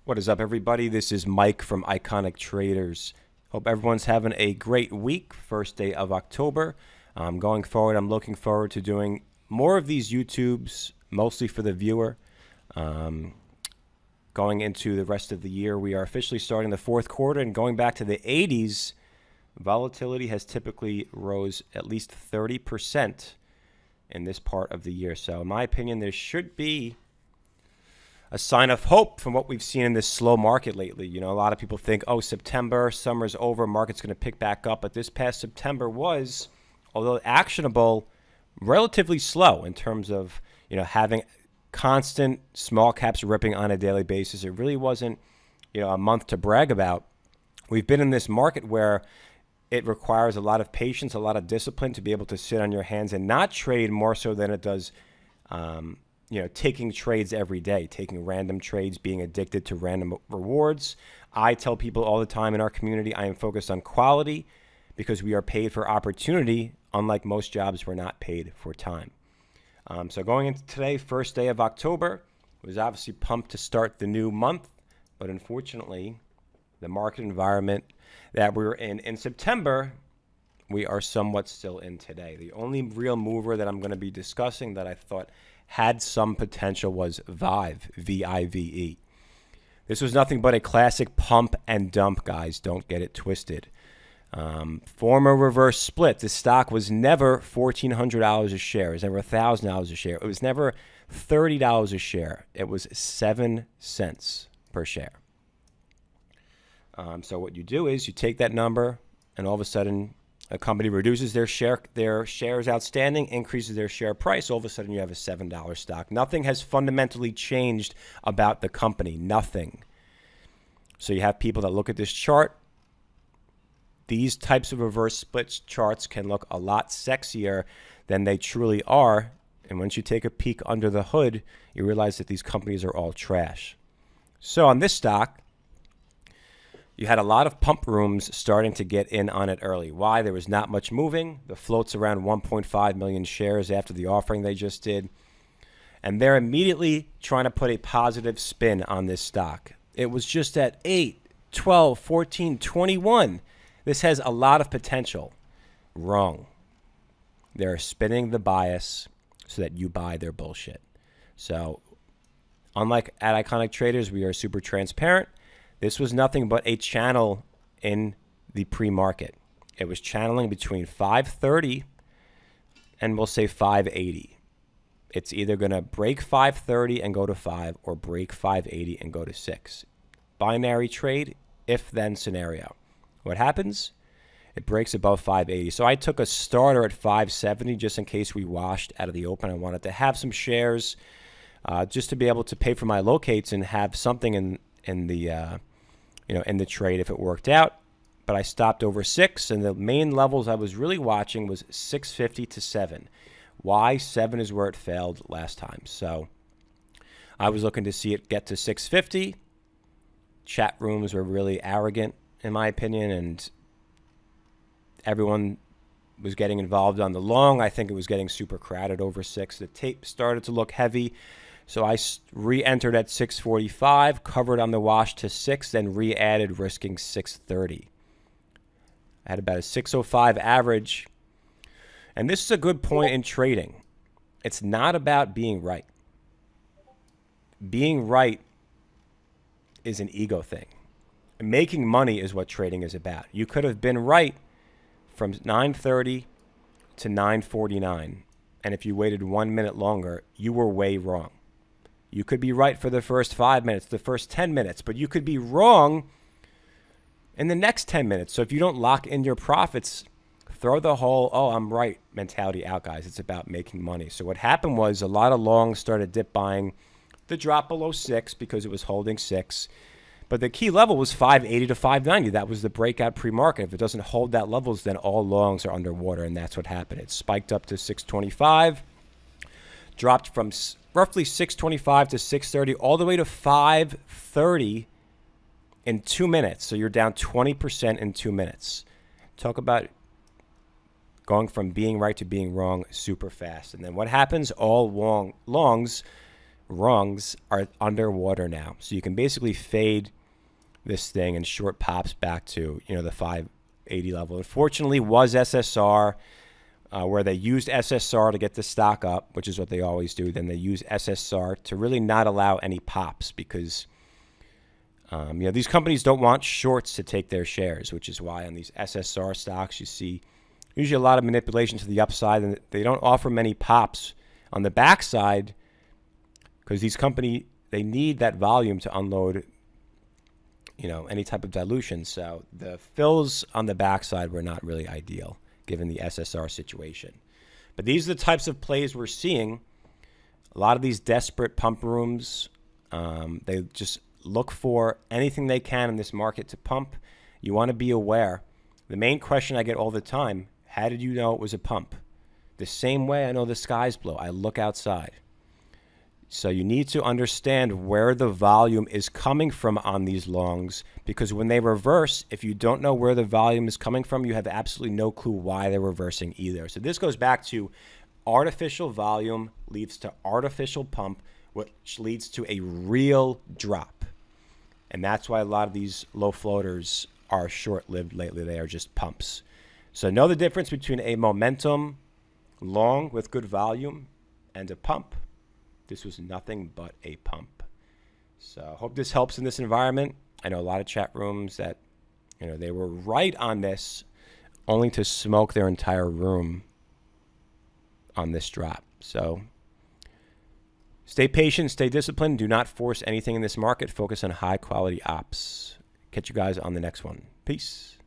What is up, everybody? This is Mike from Iconic Traders. Hope everyone's having a great week, first day of October. Going forward, I'm looking forward to doing more of these YouTubes, mostly for the viewer. Going into the rest of the year, we are officially starting the fourth quarter, and going back to the 80s, volatility has typically rose at least 30% in this part of the year. So in my opinion, there should be a sign of hope from what we've seen in this slow market lately. You know, a lot of people think, oh, September, summer's over, market's going to pick back up. But this past September was, although actionable, relatively slow in terms of, having constant small caps ripping on a daily basis. It really wasn't, a month to brag about. We've been in this market where it requires a lot of patience, a lot of discipline to be able to sit on your hands and not trade more so than it does taking trades every day, taking random trades, being addicted to random rewards. I tell people all the time in our community, I am focused on quality because we are paid for opportunity. Unlike most jobs, we're not paid for time. So going into today, first day of October, was obviously pumped to start the new month, but unfortunately, the market environment that we were in September, we are somewhat still in today. The only real mover that I'm going to be discussing that I thought had some potential was VIVE, V-I-V-E. This was nothing but a classic pump and dump, guys. Don't get it twisted. Former reverse split. The stock was never $1,400 a share. It was never $1,000 a share. It was never $30 a share. It was 7 cents per share. So what you do is you take that number, and all of a sudden a company reduces their shares outstanding, increases their share price. All of a sudden, you have a $7 stock. Nothing has fundamentally changed about the company. Nothing. So you have people that look at this chart. These types of reverse split charts can look a lot sexier than they truly are. And once you take a peek under the hood, you realize that these companies are all trash. So on this stock, you had a lot of pump rooms starting to get in on it early. Why? There was not much moving. The float's around 1.5 million shares after the offering they just did. And they're immediately trying to put a positive spin on this stock. It was just at 8, 12, 14, 21. This has a lot of potential. Wrong. They're spinning the bias so that you buy their bullshit. So, unlike at Iconic Traders, we are super transparent. This was nothing but a channel in the pre-market. It was channeling between 530 and we'll say 580. It's either going to break 530 and go to 5 or break 580 and go to 6. Binary trade, if-then scenario. What happens? It breaks above 580. So I took a starter at 570 just in case we washed out of the open. I wanted to have some shares just to be able to pay for my locates and have something in the trade if it worked out. But I stopped over 6, and the main levels I was really watching was 650 to 7. Why? 7 is where it failed last time. So I was looking to see it get to 650. Chat rooms were really arrogant, in my opinion, and everyone was getting involved on the long. I think it was getting super crowded over 6. The tape started to look heavy. So I re-entered at 645, covered on the wash to 6, then re-added, risking 630. I had about a 605 average. And this is a good point in trading. It's not about being right. Being right is an ego thing. Making money is what trading is about. You could have been right from 9:30 to 9:49. And if you waited 1 minute longer, you were way wrong. You could be right for the first 5 minutes, the first 10 minutes, but you could be wrong in the next 10 minutes. So if you don't lock in your profits, throw the whole, oh, I'm right mentality out, guys. It's about making money. So what happened was a lot of longs started dip buying the drop below 6 because it was holding 6. But the key level was 580 to 590. That was the breakout pre-market. If it doesn't hold that levels, then all longs are underwater, and that's what happened. It spiked up to 625, dropped from roughly 625 to 630, all the way to 530 in 2 minutes. So you're down 20% in 2 minutes. Talk about going from being right to being wrong super fast. And then what happens? All longs rungs are underwater now. So you can basically fade this thing and short pops back to, the 580 level. Unfortunately, was SSR, where they used SSR to get the stock up, which is what they always do. Then they use SSR to really not allow any pops because, these companies don't want shorts to take their shares, which is why on these SSR stocks you see usually a lot of manipulation to the upside, and they don't offer many pops on the backside because these companies, they need that volume to unload, any type of dilution. So the fills on the backside were not really ideal given the SSR situation. But these are the types of plays we're seeing. A lot of these desperate pump rooms, they just look for anything they can in this market to pump. You want to be aware. The main question I get all the time, how did you know it was a pump? The same way I know the sky's blue. I look outside. So you need to understand where the volume is coming from on these longs, because when they reverse, if you don't know where the volume is coming from, you have absolutely no clue why they're reversing either. So this goes back to artificial volume leads to artificial pump, which leads to a real drop. And that's why a lot of these low floaters are short-lived lately. They are just pumps. So know the difference between a momentum long with good volume and a pump. This was nothing but a pump. So I hope this helps in this environment. I know a lot of chat rooms that, they were right on this only to smoke their entire room on this drop. So stay patient, stay disciplined. Do not force anything in this market. Focus on high quality ops. Catch you guys on the next one. Peace.